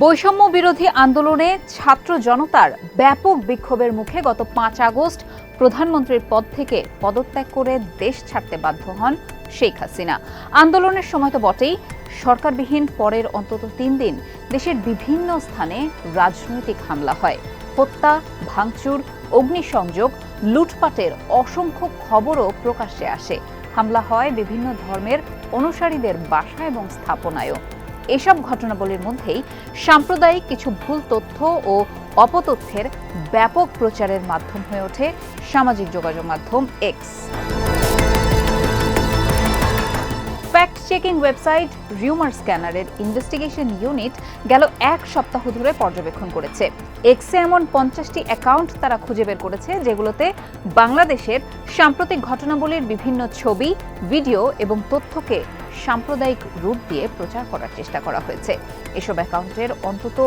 বৈষম্য বিরোধী আন্দোলনে ছাত্র জনতার ব্যাপক বিক্ষোভের মুখে গত ৫ আগস্ট প্রধানমন্ত্রীর পদ থেকে পদত্যাগ করে দেশ ছাড়তে বাধ্য হন শেখ হাসিনা। আন্দোলনের সময় তো বটেই, সরকারবিহীন পরের অন্তত ৩ দিন দেশের বিভিন্ন স্থানে রাজনৈতিক হামলা হয়। হত্যা, ভাঙচুর, অগ্নিসংযোগ, লুটপাটের অসংখ্য খবরও প্রকাশ্যে আসে। হামলা হয় বিভিন্ন ধর্মের অনুসারীদের বাসা এবং স্থাপনায়ও। এসব ঘটনাবলীর মধ্যেই সাম্প্রদায়িক কিছু ভুল তথ্য ও অপতথ্যের ব্যাপক প্রচারের মাধ্যম হয়ে ওঠে সামাজিক যোগাযোগ মাধ্যম X. Fact checking website Rumor স্ক্যানারের ইনভেস্টিগেশন ইউনিট গেল ১ সপ্তাহ ধরে পর্যবেক্ষণ করেছে। এক্সে এমন ৫০টি অ্যাকাউন্ট তারা খুঁজে বের করেছে, যেগুলোতে বাংলাদেশের সাম্প্রতিক ঘটনাবলীর বিভিন্ন ছবি, ভিডিও এবং তথ্যকে সাম্প্রদায়িক রূপ দিয়ে প্রচার করার চেষ্টা করা হয়েছে। এসব অ্যাকাউন্টের অন্তত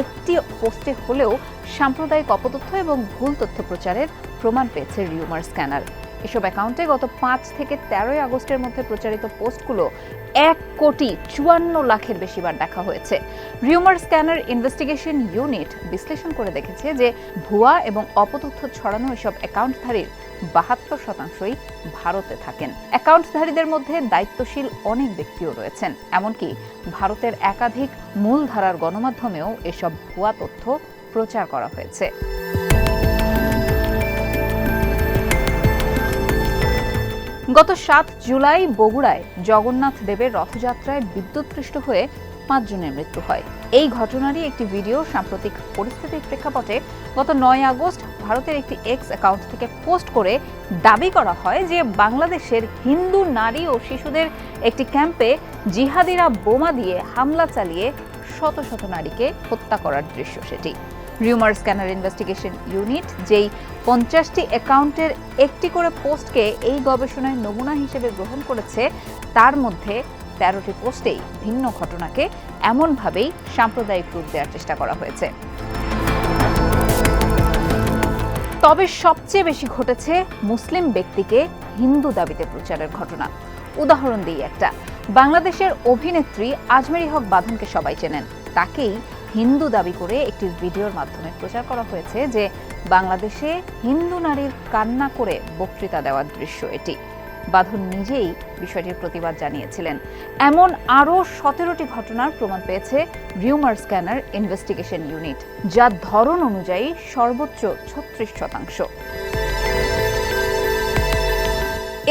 একটি পোস্টে হলেও সাম্প্রদায়িক অপতথ্য এবং ভুল তথ্য প্রচারের প্রমাণ পেয়েছে রিউমার স্ক্যানার। এসব অ্যাকাউন্টে গত ৫ থেকে ১৩ আগস্টের মধ্যে প্রচারিত পোস্টগুলো ১,৫৪,০০,০০০ বেশি বার দেখা হয়েছে। রিউমার স্ক্যানার ইনভেস্টিগেশন ইউনিট বিশ্লেষণ করে দেখেছে যে ভুয়া এবং অপতথ্য ছড়ানো এসব অ্যাকাউন্টধারীর ৭২% ভারতে থাকেন। অ্যাকাউন্টধারীদের মধ্যে দায়িত্বশীল অনেক ব্যক্তিও রয়েছেন। এমনকি ভারতের একাধিক মূলধারার গণমাধ্যমেও এসব ভুয়া তথ্য প্রচার করা হয়েছে। গত ৭ জুলাই বগুড়ায় জগন্নাথ দেবের রথযাত্রায় বিদ্যুৎপৃষ্ট হয়ে ৫ জনের মৃত্যু হয়। এই ঘটনারই একটি ভিডিও সাম্প্রতিক পরিস্থিতির প্রেক্ষাপটে গত ৯ আগস্ট ভারতের একটি এক্স অ্যাকাউন্ট থেকে পোস্ট করে দাবি করা হয় যে বাংলাদেশের হিন্দু নারী ও শিশুদের একটি ক্যাম্পে জিহাদিরা বোমা দিয়ে হামলা চালিয়ে শত শত নারীকে হত্যা করার দৃশ্য সেটি। রিউমার স্ক্যানার ইনভেস্টিগেশন ইউনিট যেই ৫০টি অ্যাকাউন্টের একটি করে পোস্টকে এই গবেষণায় নমুনা হিসেবে গ্রহণ করেছে, তার মধ্যে ১৩টি পোস্টেই ভিন্ন ঘটনাকে এমনভাবেই সাম্প্রদায়িক রূপ দেওয়ার চেষ্টা করা হয়েছে। তবে সবচেয়ে বেশি ঘটেছে মুসলিম ব্যক্তিকে হিন্দু দাবিতে প্রচারের ঘটনা। উদাহরণ দিই একটা। বাংলাদেশের অভিনেত্রী আজমেরী হক বাঁধনকে সবাই চেনেন। তাকেই হিন্দু দাবি করে একটি ভিডিওর মাধ্যমে প্রচার করা হয়েছে যে বাংলাদেশে হিন্দু নারীর কান্না করে বক্তৃতা দেওয়ার দৃশ্য এটি। বাঁধন নিজেই বিষয়টির প্রতিবাদ জানিয়েছিলেন। এমন আরও ১৭টি ঘটনার প্রমাণ পেয়েছে রিউমার স্ক্যানার ইনভেস্টিগেশন ইউনিট, যার ধরন অনুযায়ী সর্বোচ্চ ৩৬%।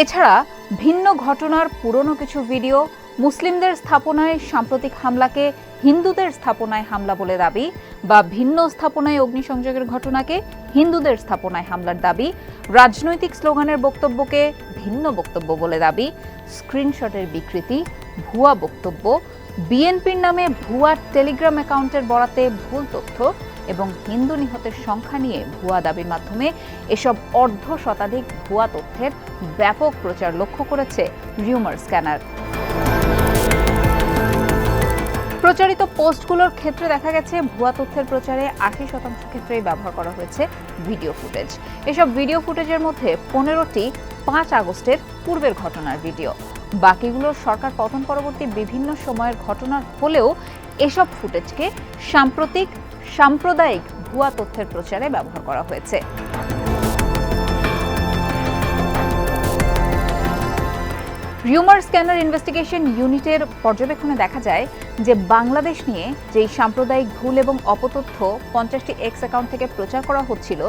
এছাড়া ভিন্ন ঘটনার পুরনো কিছু ভিডিও, মুসলিমদের স্থাপনায় সাম্প্রতিক হামলাকে হিন্দুদের স্থাপনায় হামলা বলে দাবি, বা ভিন্ন স্থাপনায় অগ্নিসংযোগের ঘটনাকে হিন্দুদের স্থাপনায় হামলার দাবি, রাজনৈতিক স্লোগানের বক্তব্যকে ভিন্ন বক্তব্য বলে দাবি, স্ক্রিনশটের বিকৃতি, ভুয়া বক্তব্য, বিএনপির নামে ভুয়া টেলিগ্রাম অ্যাকাউন্টের বরাতে ভুল তথ্য এবং হিন্দু নিহতের সংখ্যা নিয়ে ভুয়া দাবির মাধ্যমে এসব অর্ধশতাধিক ভুয়া তথ্যের ব্যাপক প্রচার লক্ষ্য করেছে রিউমার স্ক্যানার। প্রচারিত পোস্টগুলোর ক্ষেত্রে দেখা গেছে ভুয়া তথ্যের প্রচারে ৮০% ক্ষেত্রেই ব্যবহার করা হয়েছে ভিডিও ফুটেজ। এসব ভিডিও ফুটেজের মধ্যে ১৫টি ৫ আগস্টের পূর্বের ঘটনার ভিডিও। বাকিগুলো সরকার পতন পরবর্তী বিভিন্ন সময়ের ঘটনার হলেও এসব ফুটেজকে সাম্প্রদায়িক ভুয়া তথ্যের প্রচারে ব্যবহার করা হয়েছে। রিউমার স্ক্যানার ইনভেস্টিগেশন ইউনিটের পর্যবেক্ষণে দেখা যায় যে বাংলাদেশ নিয়ে যেই সাম্প্রদায়িক ভুল এবং অপতথ্য ৫০টি এক্স অ্যাকাউন্ট থেকে প্রচার করা হচ্ছিল,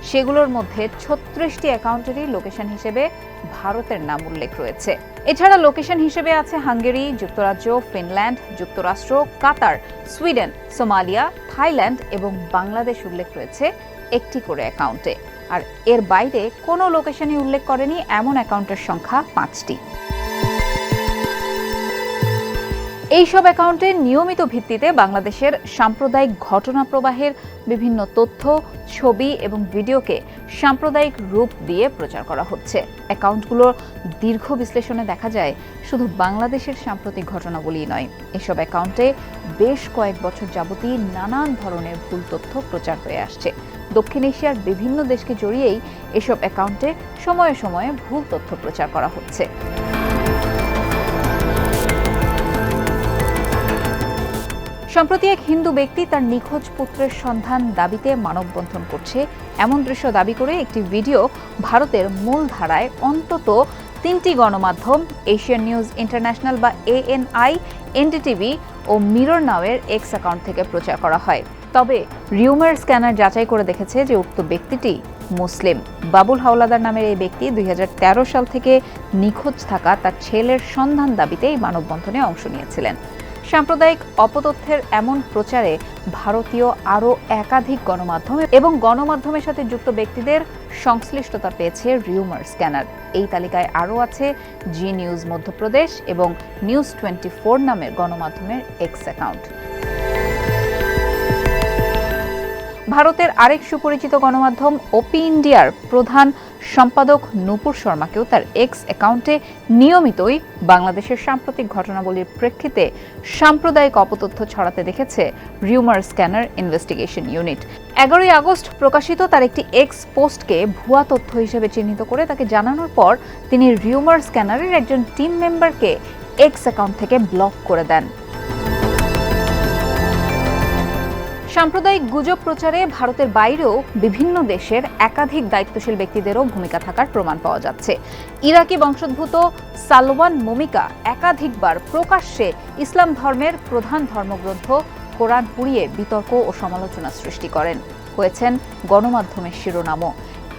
সেগুলোর মধ্যে ৩৬টি অ্যাকাউন্টেরই লোকেশন হিসেবে ভারতের নাম উল্লেখ রয়েছে। এছাড়া লোকেশন হিসেবে আছে হাঙ্গেরি, যুক্তরাজ্য, ফিনল্যান্ড, যুক্তরাষ্ট্র, কাতার, সুইডেন, সোমালিয়া, থাইল্যান্ড এবং বাংলাদেশ উল্লেখ রয়েছে একটি করে অ্যাকাউন্টে। আর এর বাইরে কোনো লোকেশনই উল্লেখ করেনি এমন অ্যাকাউন্টের সংখ্যা ৫টি। এইসব অ্যাকাউন্টে নিয়মিত ভিত্তিতে বাংলাদেশের সাম্প্রদায়িক ঘটনা প্রবাহের বিভিন্ন তথ্য, ছবি এবং ভিডিওকে সাম্প্রদায়িক রূপ দিয়ে প্রচার করা হচ্ছে। অ্যাকাউন্টগুলোর দীর্ঘ বিশ্লেষণে দেখা যায় শুধু বাংলাদেশের সাম্প্রতিক ঘটনাবলীই নয়, এসব অ্যাকাউন্টে বেশ কয়েক বছর যাবতীয় নানান ধরনের ভুল তথ্য প্রচার হয়ে আসছে। দক্ষিণ এশিয়ার বিভিন্ন দেশকে জড়িয়েই এসব অ্যাকাউন্টে সময়ে সময়ে ভুল তথ্য প্রচার করা হচ্ছে। সম্প্রতি এক হিন্দু ব্যক্তি তার নিখোঁজ পুত্রের সন্ধান দাবিতে মানববন্ধন করছে এমন দৃশ্য দাবি করে একটি ভিডিও ভারতের মূলধারায় অন্তত 3টি গণমাধ্যম এশিয়ান নিউজ ইন্টারন্যাশনাল বা ANI, NDTV ও মিরর নাওয়ের এক্স অ্যাকাউন্ট থেকে প্রচার করা হয়। তবে রিউমার স্ক্যানার যাচাই করে দেখেছে যে উক্ত ব্যক্তিটি মুসলিম। বাবুল হাওলাদার নামের এই ব্যক্তি 2013 সাল থেকে নিখোঁজ থাকা তার ছেলের সন্ধান দাবিতে এই মানববন্ধনে অংশ নিয়েছিলেন। সাম্প্রদায়িক অপতথ্যের এমন প্রচারে ভারতীয় আরও একাধিক গণমাধ্যম এবং গণমাধ্যমের সাথে যুক্ত ব্যক্তিদের সংশ্লিষ্টতা পেয়েছে রিউমার স্ক্যানার। এই তালিকায় আরও আছে জি নিউজ মধ্যপ্রদেশ এবং নিউজ 24 নামের গণমাধ্যমের এক্স অ্যাকাউন্ট। ভারতের আরেক সুপরিচিত গণমাধ্যম ওপি ইন্ডিয়ার প্রধান সম্পাদক নূপুর শর্মাকেও তার এক্স অ্যাকাউন্টে নিয়মিতই বাংলাদেশের সাম্প্রতিক ঘটনাবলীর প্রেক্ষিতে সাম্প্রদায়িক অপতথ্য ছড়াতে দেখেছে রিউমার স্ক্যানার ইনভেস্টিগেশন ইউনিট। 11ই আগস্ট প্রকাশিত তার একটি এক্স পোস্টকে ভুয়া তথ্য হিসেবে চিহ্নিত করে তাকে জানানোর পর তিনি রিউমার স্ক্যানারের একজন টিম মেম্বারকে এক্স অ্যাকাউন্ট থেকে ব্লক করে দেন। সাম্প্রদায়িক গুজব প্রচারে ভারতের বাইরেও বিভিন্ন দেশের একাধিক দায়িত্বশীল ব্যক্তিদেরও ভূমিকা থাকার প্রমাণ পাওয়া যাচ্ছে। ইরাকি বংশোদ্ভূত সালওয়ান মমিকা একাধিকবার প্রকাশ্যে ইসলাম ধর্মের প্রধান ধর্মগ্রন্থ কোরআন পুড়িয়ে বিতর্ক ও সমালোচনা সৃষ্টি করেন, হয়েছেন গণমাধ্যমের শিরোনামও।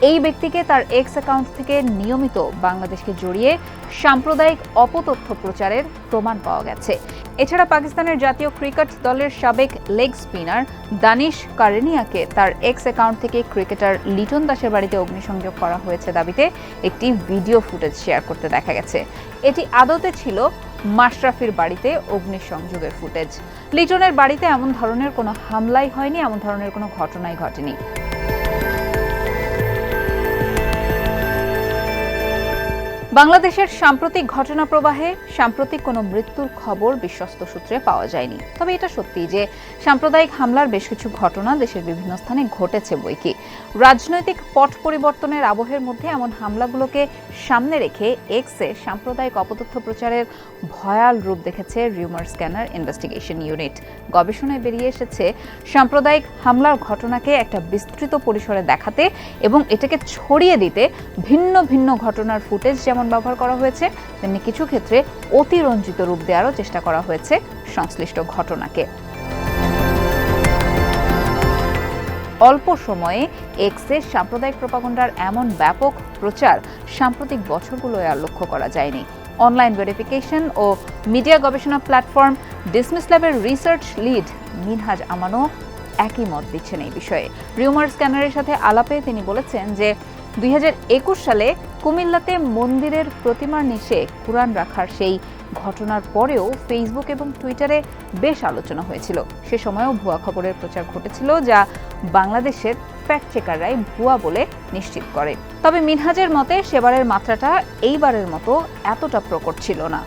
এই ব্যক্তিকে তার এক্স অ্যাকাউন্ট থেকে নিয়মিত বাংলাদেশকে জড়িয়ে সাম্প্রদায়িক অপতথ্য প্রচারের প্রমাণ পাওয়া গেছে। এছাড়া পাকিস্তানের জাতীয় ক্রিকেট দলের সাবেক লেগ স্পিনার দানিশ কারেনিয়াকে তার এক্স অ্যাকাউন্ট থেকে ক্রিকেটার লিটন দাসের বাড়িতে অগ্নিসংযোগ করা হয়েছে দাবিতে একটি ভিডিও ফুটেজ শেয়ার করতে দেখা গেছে। এটি আদতে ছিল মাশরাফির বাড়িতে অগ্নিসংযোগের ফুটেজ। লিটনের বাড়িতে এমন ধরনের কোনো হামলাই হয়নি, এমন ধরনের কোনো ঘটনাই ঘটেনি। বাংলাদেশের সাম্প্রতিক ঘটনা প্রবাহে সাম্প্রতিক কোনো মৃত্যুর খবর বিশ্বস্ত সূত্রে পাওয়া যায়নি। তবে এটা সত্যি যে সাম্প্রদায়িক হামলার বেশ কিছু ঘটনা দেশের বিভিন্ন স্থানে ঘটেছে বইকি। রাজনৈতিক পট পরিবর্তনের আবহের মধ্যে এমন হামলাগুলোকে সামনে রেখে এক্সে সাম্প্রদায়িক অপতথ্য প্রচারের ভয়াল রূপ দেখেছে রিউমার স্ক্যানার ইনভেস্টিগেশন ইউনিট। গবেষণায় বেরিয়ে এসেছে সাম্প্রদায়িক হামলার ঘটনাকে একটা বিস্তৃত পরিসরে দেখাতে এবং এটাকে ছড়িয়ে দিতে ভিন্ন ভিন্ন ঘটনার ফুটেজ যেমন ব্যবহার করা হয়েছে, তেমনি কিছু ক্ষেত্রে অতিরঞ্জিত রূপ দেওয়ারও চেষ্টা করা হয়েছে সংশ্লিষ্ট ঘটনাকে। অল্প সময়ে এক্সের সাম্প্রদায়িক প্রপাগান্ডার এমন ব্যাপক প্রচার সাম্প্রতিক বছরগুলোয় আর লক্ষ্য করা যায়নি। অনলাইন ভেরিফিকেশন ও মিডিয়া গবেষণা প্ল্যাটফর্ম ডিসমিস ল্যাবের রিসার্চ লিড মিনহাজ আমানও একই মত দিচ্ছেন এই বিষয়ে। রিউমার স্ক্যানারের সাথে আলাপে তিনি বলেছেন যে 2021 সালে কুমিল্লাতে মন্দিরের প্রতিমার নিচে কুরআন রাখার সেই ঘটনার পরেও ফেসবুক এবং টুইটারে বেশ আলোচনা হয়েছিল। সে সময়ও ভুয়া খবরের প্রচার ঘটেছিল, যা বাংলাদেশের ফ্যাক্ট চেকাররাই ভুয়া বলে নিশ্চিত করে। তবে মিনহাজের মতে সেবারের মাত্রাটা এইবারের মতো এতটা প্রকট ছিল না।